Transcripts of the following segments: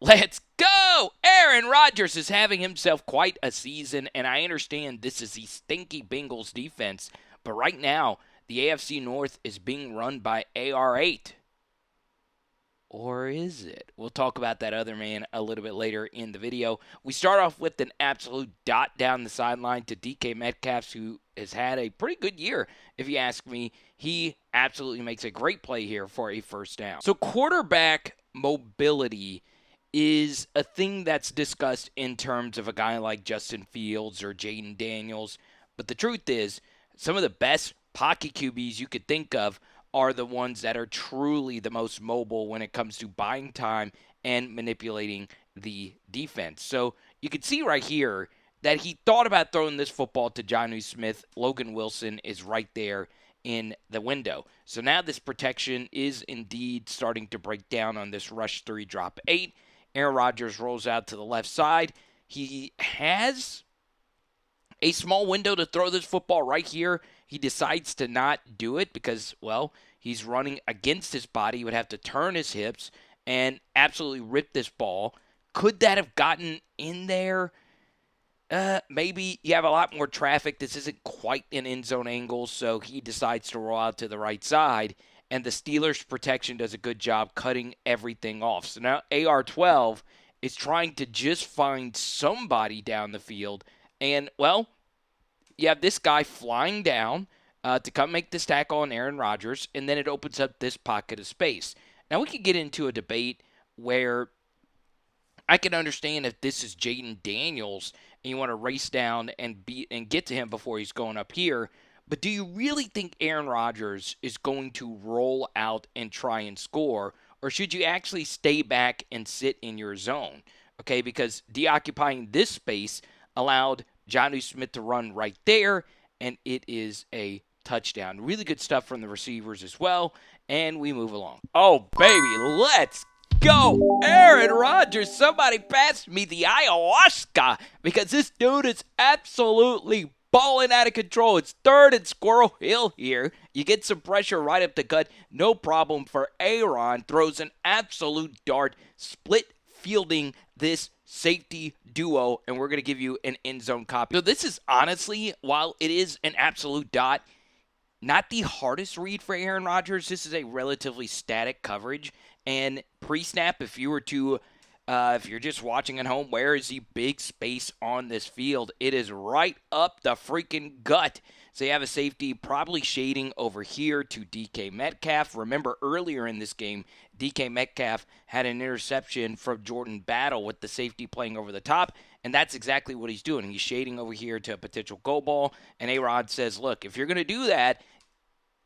Let's go! Aaron Rodgers is having himself quite a season, and I understand this is the stinky Bengals defense, but right now, the AFC North is being run by AR8. Or is it? We'll talk about that other man a little bit later in the video. We start off with an absolute dot down the sideline to DK Metcalf, who has had a pretty good year, if you ask me. He absolutely makes a great play here for a first down. So quarterback mobility is a thing that's discussed in terms of a guy like Justin Fields or Jaden Daniels. But the truth is, some of the best pocket QBs you could think of are the ones that are truly the most mobile when it comes to buying time and manipulating the defense. So you can see right here that he thought about throwing this football to Jonnu Smith. Logan Wilson is right there in the window. So now this protection is indeed starting to break down on this rush 3 drop 8. Aaron Rodgers rolls out to the left side. He has a small window to throw this football right here. He decides to not do it because, well, he's running against his body. He would have to turn his hips and absolutely rip this ball. Could that have gotten in there? Maybe you have a lot more traffic. This isn't quite an end zone angle, so he decides to roll out to the right side, and the Steelers' protection does a good job cutting everything off. So now AR-12 is trying to just find somebody down the field, and, well, you have this guy flying down to come make this tackle on Aaron Rodgers, and then it opens up this pocket of space. Now, we could get into a debate where I can understand if this is Jaden Daniels and you want to race down and get to him before he's going up here. But do you really think Aaron Rodgers is going to roll out and try and score, or should you actually stay back and sit in your zone? Okay, because deoccupying this space allowed Jonnu Smith to run right there, and it is a touchdown. Really good stuff from the receivers as well, and we move along. Oh, baby, let's go. Aaron Rodgers, somebody pass me the ayahuasca because this dude is absolutely balling out of control. It's third and Squirrel Hill here. You get some pressure right up the gut. No problem for Aaron. Throws an absolute dart, split fielding this safety duo, and we're going to give you an end zone copy. So this is honestly, while it is an absolute dot, not the hardest read for Aaron Rodgers. This is a relatively static coverage. And pre-snap, if you're just watching at home, where is the big space on this field? It is right up the freaking gut. So you have a safety probably shading over here to DK Metcalf. Remember earlier in this game, DK Metcalf had an interception from Jordan Battle with the safety playing over the top, and that's exactly what he's doing. He's shading over here to a potential go ball, and A-Rod says, look, if you're going to do that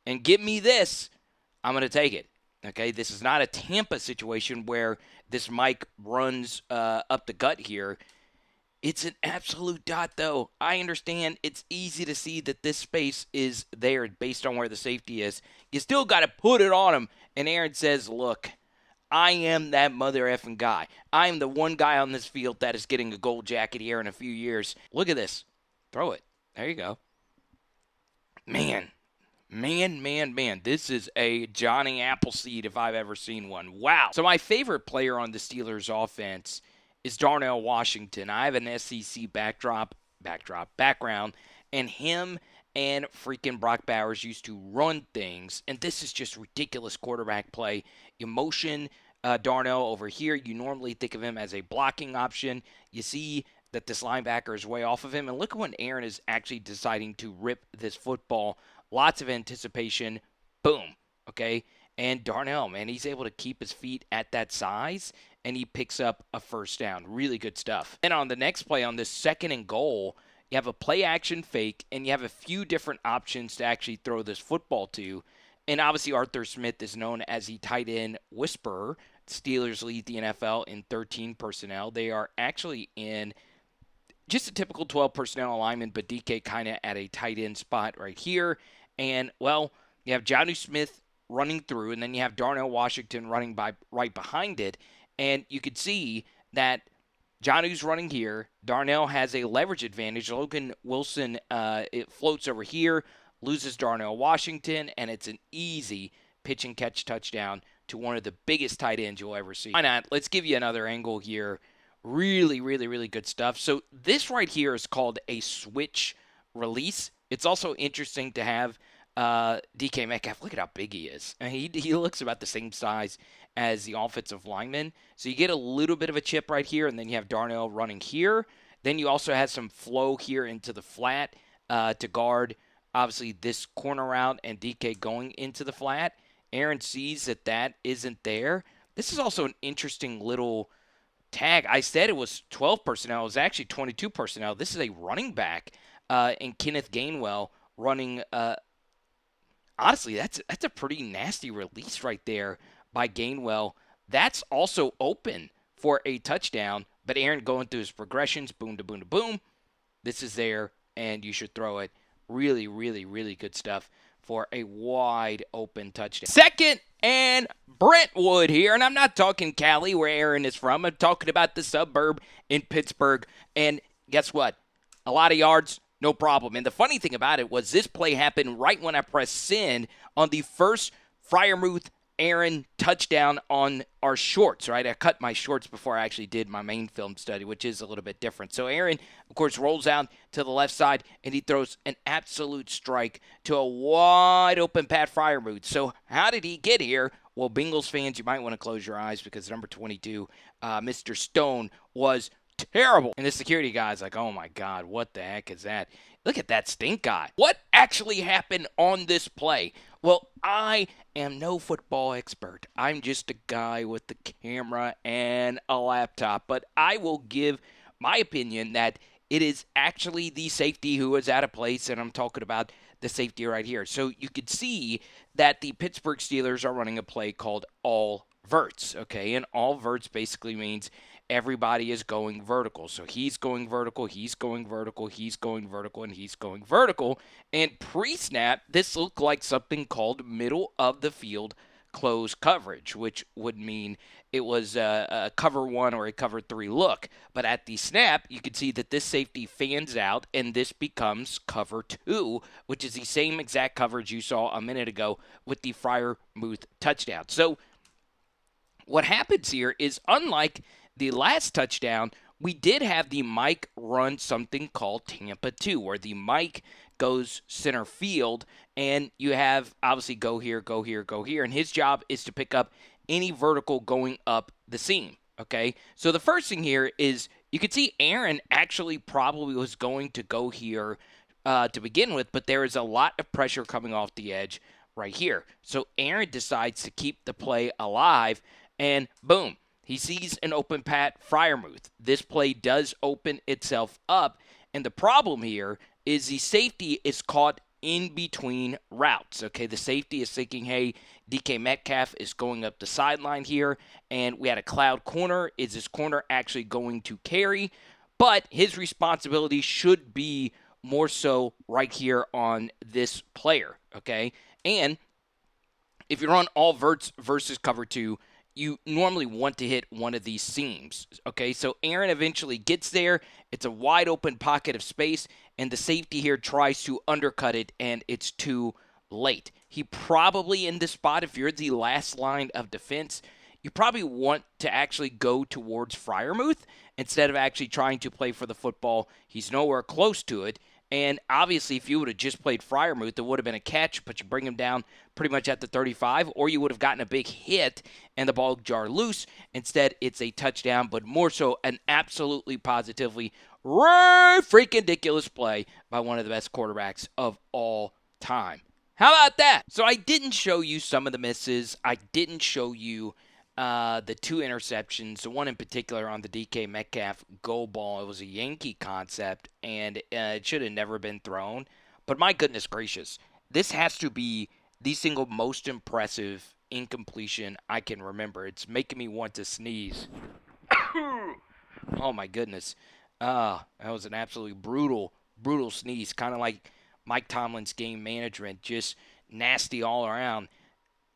and give me this, I'm going to take it. Okay, this is not a Tampa situation where this Mike runs up the gut here. It's an absolute dot, though. I understand it's easy to see that this space is there based on where the safety is. You still got to put it on him. And Aaron says, look, I am that mother effing guy. I am the one guy on this field that is getting a gold jacket here in a few years. Look at this. Throw it. There you go. Man. This is a Johnny Appleseed if I've ever seen one. Wow. So my favorite player on the Steelers offense is Darnell Washington. I have an SEC background, and him and freaking Brock Bowers used to run things, and this is just ridiculous quarterback play. Emotion, Darnell over here, you normally think of him as a blocking option. You see that this linebacker is way off of him, and look at when Aaron is actually deciding to rip this football. Lots of anticipation. Boom. Okay? And Darnell, man, he's able to keep his feet at that size, and he picks up a first down. Really good stuff. Then on the next play, on this second and goal, you have a play-action fake, and you have a few different options to actually throw this football to. And obviously, Arthur Smith is known as the tight end whisperer. Steelers lead the NFL in 13 personnel. They are actually in just a typical 12 personnel alignment, but DK kind of at a tight end spot right here. And, well, you have Jonnu Smith running through, and then you have Darnell Washington running right behind it. And you could see that Jonnu's running here. Darnell has a leverage advantage. Logan Wilson, it floats over here, loses Darnell Washington, and it's an easy pitch and catch touchdown to one of the biggest tight ends you'll ever see. Why not? Let's give you another angle here. Really, really, really good stuff. So this right here is called a switch release. It's also interesting to have DK Metcalf. Look at how big he is. I mean, he looks about the same size as the offensive lineman. So you get a little bit of a chip right here, and then you have Darnell running here. Then you also have some flow here into the flat to guard, obviously, this corner route and DK going into the flat. Aaron sees that isn't there. This is also an interesting little tag. I said it was 12 personnel. It was actually 22 personnel. This is a running back and Kenneth Gainwell running. Honestly, that's a pretty nasty release right there by Gainwell. That's also open for a touchdown, but Aaron going through his progressions, boom to boom to boom. This is there, and you should throw it. Really, really, really good stuff for a wide open touchdown. Second and Brentwood here, and I'm not talking Cali where Aaron is from. I'm talking about the suburb in Pittsburgh, and guess what? A lot of yards, no problem. And the funny thing about it was this play happened right when I pressed send on the first Freiermuth Aaron touchdown on our shorts, right? I cut my shorts before I actually did my main film study, which is a little bit different. So Aaron, of course, rolls out to the left side, and he throws an absolute strike to a wide open Pat Freiermuth. So how did he get here? Well, Bengals fans, you might want to close your eyes because number 22, Mr. Stone, was terrible. And the security guy's like, oh my God, what the heck is that? Look at that stink eye. What actually happened on this play? Well, I am no football expert. I'm just a guy with the camera and a laptop. But I will give my opinion that it is actually the safety who is out of place, and I'm talking about the safety right here. So you could see that the Pittsburgh Steelers are running a play called all verts, okay? And all verts basically means everybody is going vertical. So he's going vertical, he's going vertical, he's going vertical, and he's going vertical. And pre-snap, this looked like something called middle of the field close coverage, which would mean it was a cover 1 or a cover 3 look. But at the snap, you can see that this safety fans out, and this becomes cover 2, which is the same exact coverage you saw a minute ago with the Freiermuth touchdown. So what happens here is, unlike the last touchdown, we did have the Mike run something called Tampa 2, where the Mike goes center field, and you have obviously go here, go here, go here, and his job is to pick up any vertical going up the seam, okay? So the first thing here is you can see Aaron actually probably was going to go here to begin with, but there is a lot of pressure coming off the edge right here. So Aaron decides to keep the play alive, and boom. He sees an open Pat Freiermuth. This play does open itself up, and the problem here is the safety is caught in between routes. Okay, the safety is thinking, hey, DK Metcalf is going up the sideline here, and we had a cloud corner. Is this corner actually going to carry? But his responsibility should be more so right here on this player, okay? And if you're on all verts versus cover 2, you normally want to hit one of these seams, okay? So Aaron eventually gets there. It's a wide open pocket of space, and the safety here tries to undercut it, and it's too late. He probably, in this spot, if you're the last line of defense, you probably want to actually go towards Freiermuth instead of actually trying to play for the football. He's nowhere close to it. And obviously, if you would have just played Freiermuth, it would have been a catch, but you bring him down pretty much at the 35, or you would have gotten a big hit and the ball jar loose. Instead, it's a touchdown, but more so an absolutely positively freaking ridiculous play by one of the best quarterbacks of all time. How about that? So I didn't show you some of the misses. I didn't show you the 2 interceptions, the one in particular on the DK Metcalf goal ball. It was a Yankee concept, and it should have never been thrown. But my goodness gracious, this has to be the single most impressive incompletion I can remember. It's making me want to sneeze. Oh my goodness. That was an absolutely brutal sneeze, kind of like Mike Tomlin's game management, just nasty all around.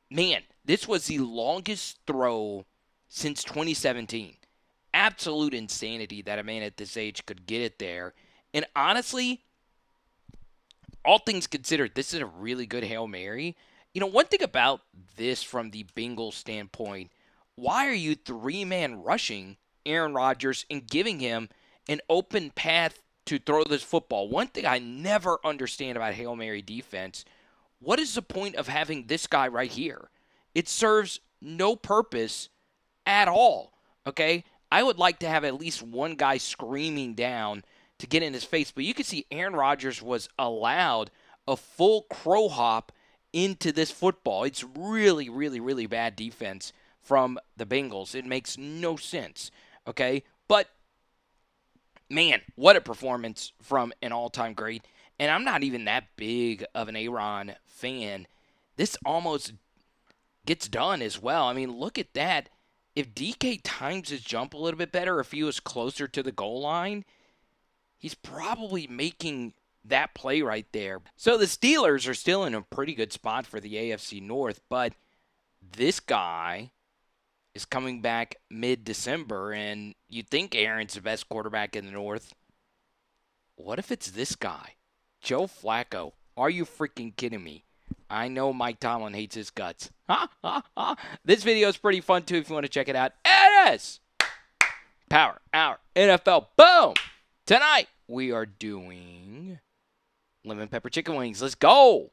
Man, this was the longest throw since 2017. Absolute insanity that a man at this age could get it there. And honestly, all things considered, this is a really good Hail Mary. One thing about this from the Bengals standpoint, why are you three-man rushing Aaron Rodgers and giving him an open path to throw this football? One thing I never understand about Hail Mary defense, what is the point of having this guy right here? It serves no purpose at all, okay? I would like to have at least one guy screaming down to get in his face, but you can see Aaron Rodgers was allowed a full crow hop into this football. It's really, really, really bad defense from the Bengals. It makes no sense, okay? But, man, what a performance from an all-time great. And I'm not even that big of an Aaron fan. This almost gets done as well. I mean, look at that. If DK times his jump a little bit better, if he was closer to the goal line, he's probably making that play right there. So the Steelers are still in a pretty good spot for the AFC North, but this guy is coming back mid-December, and you think Aaron's the best quarterback in the North. What if it's this guy, Joe Flacco? Are you freaking kidding me? I know Mike Tomlin hates his guts. This video is pretty fun, too, if you want to check it out. It is Power Hour NFL. Boom! Tonight, we are doing lemon pepper chicken wings. Let's go!